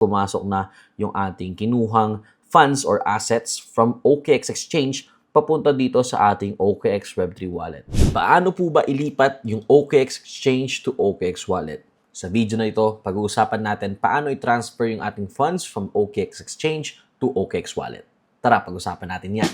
pumasok na yung ating kinuhang funds or assets from OKX Exchange papunta dito sa ating OKX Web3 wallet. Paano po ba ilipat yung OKX Exchange to OKX wallet? Sa video na ito, pag-uusapan natin paano i-transfer yung ating funds from OKX Exchange to OKX wallet. Tara, pag-usapan natin yan.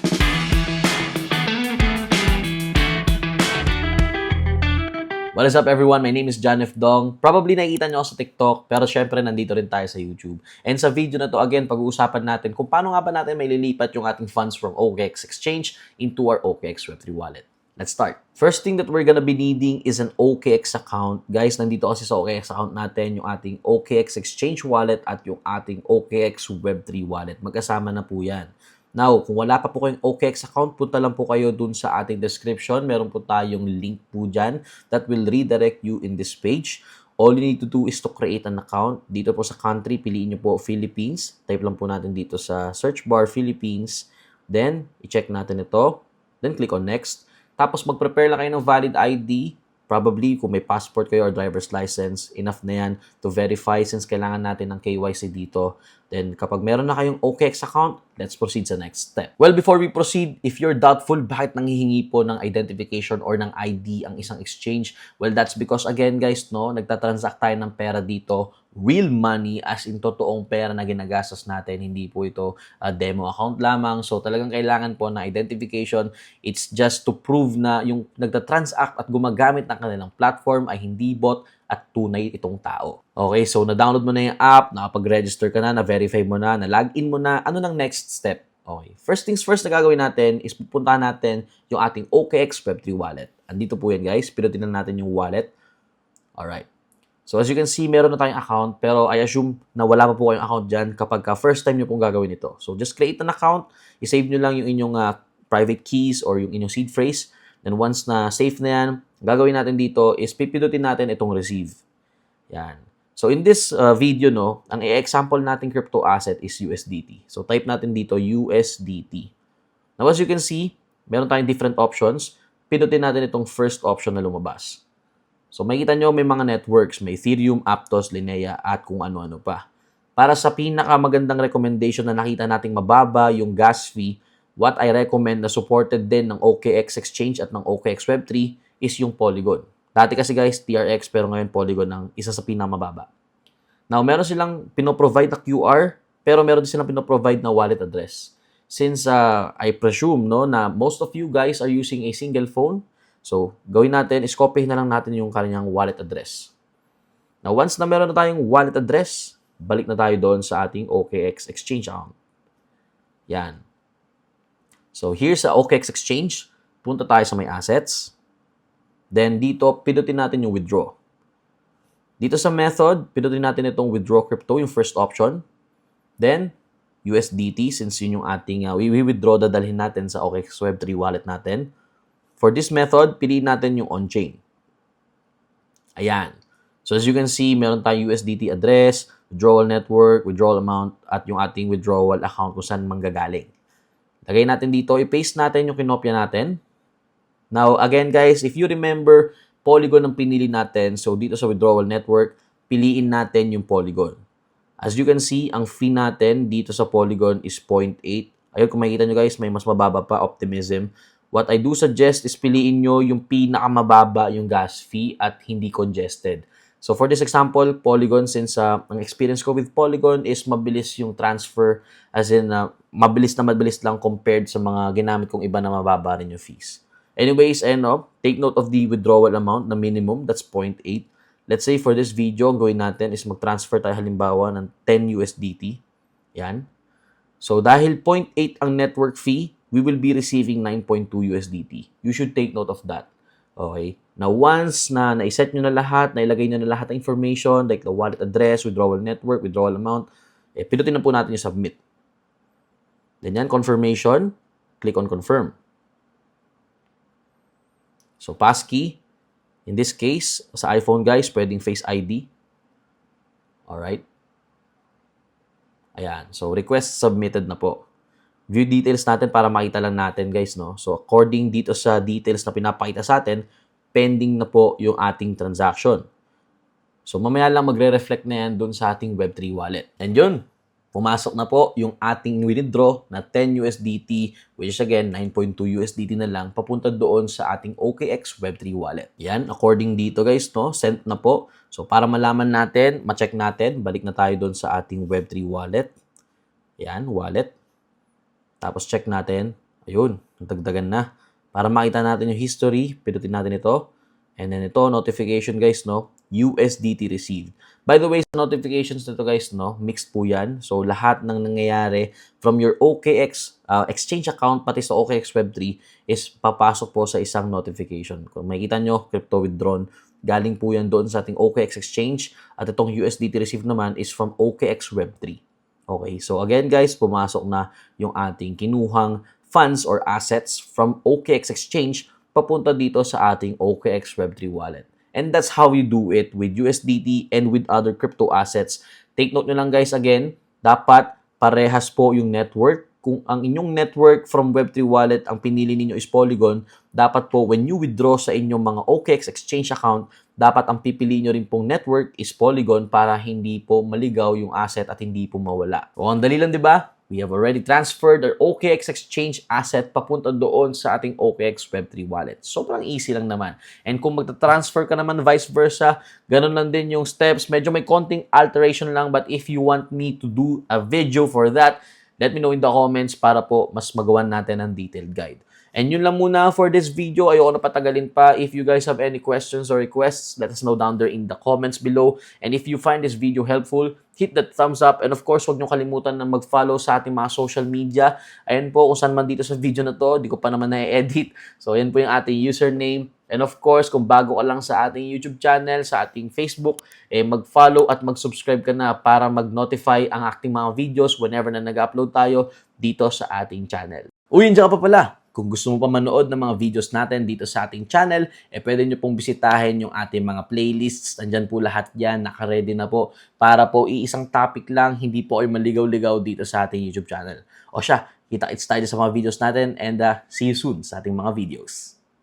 What is up everyone? My name is John F. Dong. Probably nakikita nyo ako sa TikTok, pero syempre nandito rin tayo sa YouTube. And sa video na to, again, pag-uusapan natin kung paano nga ba natin may lilipat yung ating funds from OKX Exchange into our OKX Web3 wallet. Let's start. First thing that we're gonna be needing is an OKX account. Guys, nandito kasi sa OKX account natin yung ating OKX Exchange wallet at yung ating OKX Web3 wallet. Magkasama na po yan. Now, kung wala pa po kayong OKX account, punta lang po kayo dun sa ating description. Meron po tayong link po dyan that will redirect you in this page. All you need to do is to create an account. Dito po sa country, piliin nyo po Philippines. Type lang po natin dito sa search bar, Philippines. Then, i-check natin ito. Then, click on next. Tapos, mag-prepare lang kayo ng valid ID. Probably, kung may passport kayo or driver's license, enough na yan to verify since kailangan natin ng KYC dito. Then, kapag meron na kayong OKX account, let's proceed sa next step. Well, before we proceed, if you're doubtful bakit nanghihingi po ng identification or ng ID ang isang exchange, well, that's because, again, guys, no, nagtatransact tayo ng pera dito, real money, as in totoong pera na ginagastos natin. Hindi po ito demo account lamang. So, talagang kailangan po na identification. It's just to prove na yung nagtatransact at gumagamit ng kanilang platform ay hindi bot at tunay itong tao. Okay, so na-download mo na yung app, nakapag-register ka na, na-verify mo na, na-login mo na, ano nang next step? Okay, first things first na gagawin natin is pupuntahan natin yung ating OKX Web3 wallet. Andito po yan guys, pinutin na natin yung wallet. Alright. So as you can see, meron na tayong account, pero I assume na wala pa po kayong account dyan kapag first time nyo pong gagawin ito. So just create an account, isave nyo lang yung inyong private keys or yung inyong seed phrase. Then once na safe na yan, gagawin natin dito is pipindutin natin itong receive. Yan. So in this video, no, ang i-example nating crypto asset is USDT. So type natin dito USDT. Now as you can see, meron tayong different options. Pindutin natin itong first option na lumabas. So makikita nyo may mga networks, may Ethereum, Aptos, Linea, at kung ano-ano pa. Para sa pinakamagandang recommendation na nakita nating mababa yung gas fee, what I recommend na supported din ng OKX Exchange at ng OKX Web3 is yung Polygon. Dati kasi guys, TRX, pero ngayon Polygon ang isa sa pinakamababa. Now, meron silang pinoprovide na QR, pero meron din silang pinoprovide na wallet address. Since I presume no, na most of you guys are using a single phone, so gawin natin is copyhin na lang natin yung kanyang wallet address. Now, once na meron na tayong wallet address, balik na tayo doon sa ating OKX Exchange account. Yan. So, here's sa OKX Exchange. Punta tayo sa may assets. Then, dito, pindutin natin yung withdraw. Dito sa method, pindutin natin itong withdraw crypto, yung first option. Then, USDT, since yun yung ating, we withdraw, dadalhin natin sa OKX Web3 wallet natin. For this method, piliin natin yung on-chain. Ayan. So, as you can see, meron tayong USDT address, withdrawal network, withdrawal amount, at yung ating withdrawal account kung saan manggagaling. Lagay natin dito, i-paste natin yung kinopya natin. Now, again guys, if you remember, Polygon ang pinili natin. So, dito sa withdrawal network, piliin natin yung Polygon. As you can see, ang fee natin dito sa Polygon is 0.8. Ayun, kung makikita nyo guys, may mas mababa pa, Optimism. What I do suggest is piliin nyo yung pinakamababa yung gas fee at hindi congested. So, for this example, Polygon, since ang experience ko with Polygon is mabilis yung transfer, as in, mabilis lang compared sa mga ginamit kong iba na mababa rin yung fees. Anyways, take note of the withdrawal amount na minimum, that's 0.8. Let's say for this video, ang gawin natin is mag-transfer tayo halimbawa ng 10 USDT. Yan. So, dahil 0.8 ang network fee, we will be receiving 9.2 USDT. You should take note of that. Okay? Now, once na naiset nyo na lahat, nailagay nyo na lahat ng information, like the wallet address, withdrawal network, withdrawal amount, pindutin na po natin yung submit. Then yan, confirmation, click on confirm. So, passkey, in this case, sa iPhone guys, pwedeng Face ID. Alright? Ayan. So, request submitted na po. View details natin para makita lang natin guys, no? So, according dito sa details na pinapakita sa atin, pending na po yung ating transaction. So, mamaya lang magre-reflect na yan dun sa ating Web3 wallet. And yun, pumasok na po yung ating withdraw na 10 USDT, which is again, 9.2 USDT na lang, papunta doon sa ating OKX Web3 wallet. Yan, according dito guys, no, sent na po. So, para malaman natin, ma-check natin, balik na tayo doon sa ating Web3 wallet. Yan, wallet. Tapos check natin. Ayun, natagdagan na. Para makita natin yung history, pinutin natin ito. And then ito, notification guys, no? USDT received. By the way, sa notifications nito guys, no? Mixed po yan. So, lahat ng nangyayari from your OKX exchange account, pati sa OKX Web3, is papasok po sa isang notification. Kung makikita nyo, crypto withdrawn, galing po yan doon sa ating OKX exchange. At itong USDT received naman is from OKX Web3. Okay, so again guys, pumasok na yung ating kinuhang funds or assets from OKX Exchange papunta dito sa ating OKX Web3 wallet. And that's how you do it with USDT and with other crypto assets. Take note nyo lang guys again, dapat parehas po yung network. Kung ang inyong network from Web3 wallet ang pinili ninyo is Polygon, dapat po when you withdraw sa inyong mga OKX Exchange account, dapat ang pipili nyo rin pong network is Polygon para hindi po maligaw yung asset at hindi po mawala. O, ang dali lang, di ba? We have already transferred our OKX Exchange asset papunta doon sa ating OKX Web3 wallet. Sobrang easy lang naman. And kung magta-transfer ka naman vice versa, ganun lang din yung steps. Medyo may konting alteration lang, but if you want me to do a video for that, let me know in the comments para po mas magawan natin ang detailed guide. And yun lang muna for this video. Ayoko na patagalin pa. If you guys have any questions or requests, let us know down there in the comments below. And if you find this video helpful, hit that thumbs up. And of course, huwag nyo kalimutan na mag-follow sa ating mga social media. Ayan po, kung saan man dito sa video na to, di ko pa naman na-edit. So, ayan po yung ating username. And of course, kung bago ka lang sa ating YouTube channel, sa ating Facebook, mag-follow at mag-subscribe ka na para mag-notify ang ating mga videos whenever na nag-upload tayo dito sa ating channel. Uy, nandiyan ka pa pala. Kung gusto mo pa manood ng mga videos natin dito sa ating channel, pwede nyo pong bisitahin yung ating mga playlists. Nandyan po lahat yan, naka-ready na po para po iisang topic lang, hindi po ay maligaw-ligaw dito sa ating YouTube channel. O siya, kita-kits tayo sa mga videos natin and see you soon sa ating mga videos.